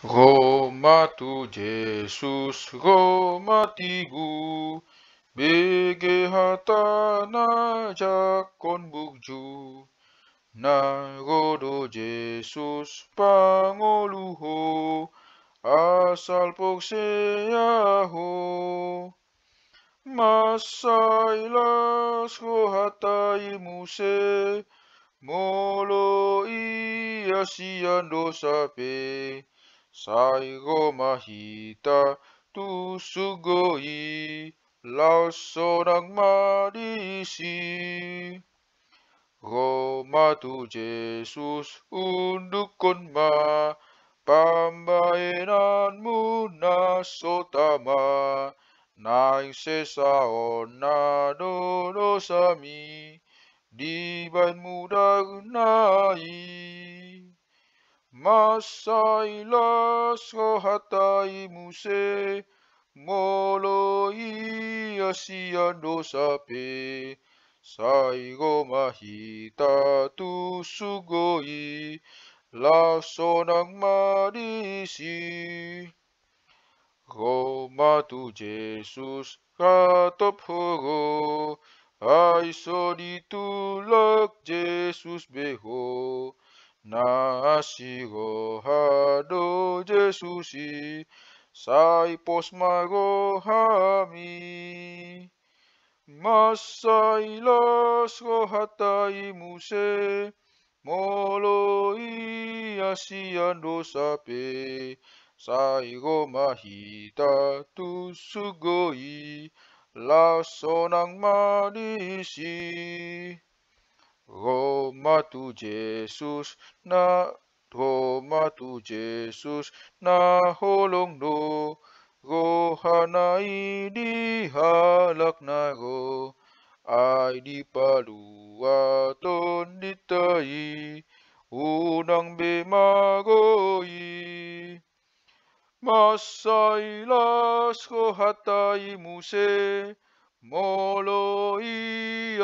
Roma tu Jesus, Roma tibu, bege hata na jakon bugju. Na godo Jesus pangoluho, asal pokseaho. Masailas ko hatai muse, molo asian dosa pe. Saigo mahita tu sugoi, laso ng marisi. Roma tu Jesus undukon ma, pambayananmu na sotama, naing sesaon na donosami, di bain mudag nai. Masailas ko hatai muse, molo asian dosa pe. Saigo mahita tu sugoi, laso ng marisi. Roma tu Jesus katop horo, ay so ditulak Jesus beho. Nasigo hado Jesusi, sai pos marohami. Masailas ko hatai muse, molo asian dosa pe. Saigo mahita tu sugoi, laso ng marisi. Roma tu Jesus na Roma tu Jesus na holong do, rohanai di halak na ro, ay di paluaton ditai, unang bemagoi. Masailas ko hatai muse, molo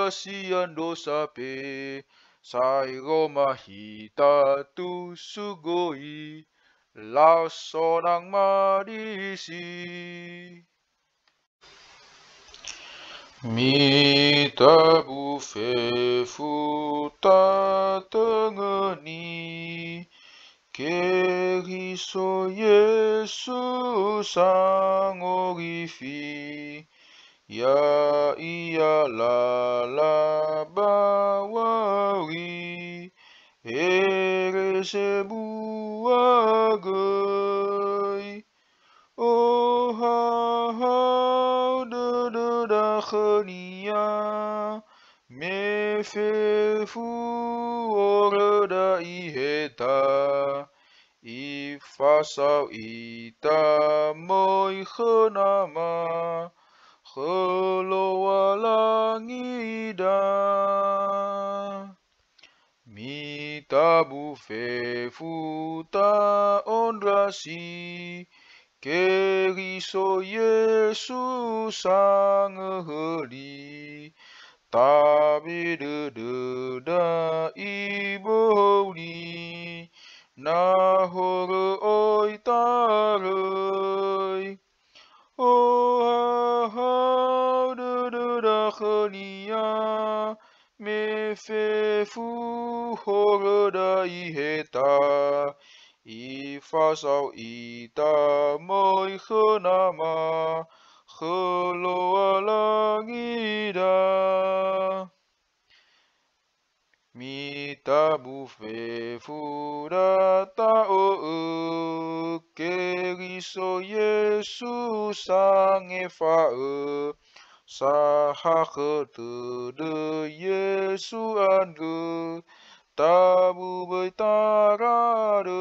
asian dosa pe. Saigo mahita tu sugoi, laso ng marisi. Mita bufe futa tengeni, Keriso Yesus ang orifi, ya iya lalabawari, ere sebuagay. O hau de dakhania, me fe fu ore da iheta. Ifasau ita moi khenama, kheloa langida. Mita bufe futa ondrasi, Keriso Yesus ang heli, tabi de da iboli, nahore oi taroi. O hau de da khania, me fe fu hore da iheta. Ifasau ita moi khenama, kheloa langida. Mita bufe fuda ta'o Keriso Yesus ang efa saha khete de Yesu ange tabu betarade.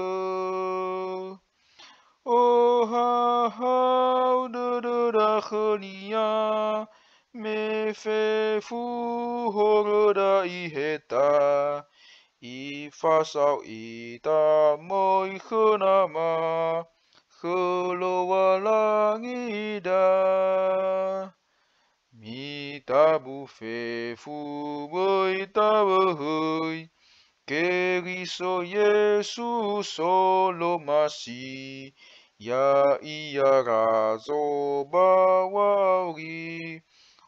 O hau de dakhlia, me fe fu hore da iheta. Ifasau ita moi khenama, kheloa langida. Mita bufe fu boi ta behoi, Keriso Yesus solo masih, ya ia razo bawauri,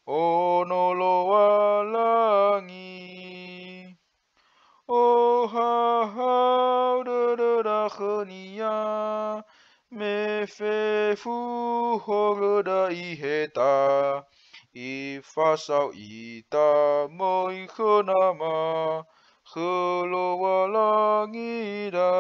onolo walangi. Oh ha ha da khnia, me fe fu horda iheta, ifasau ita moi khonama, kholo walangida.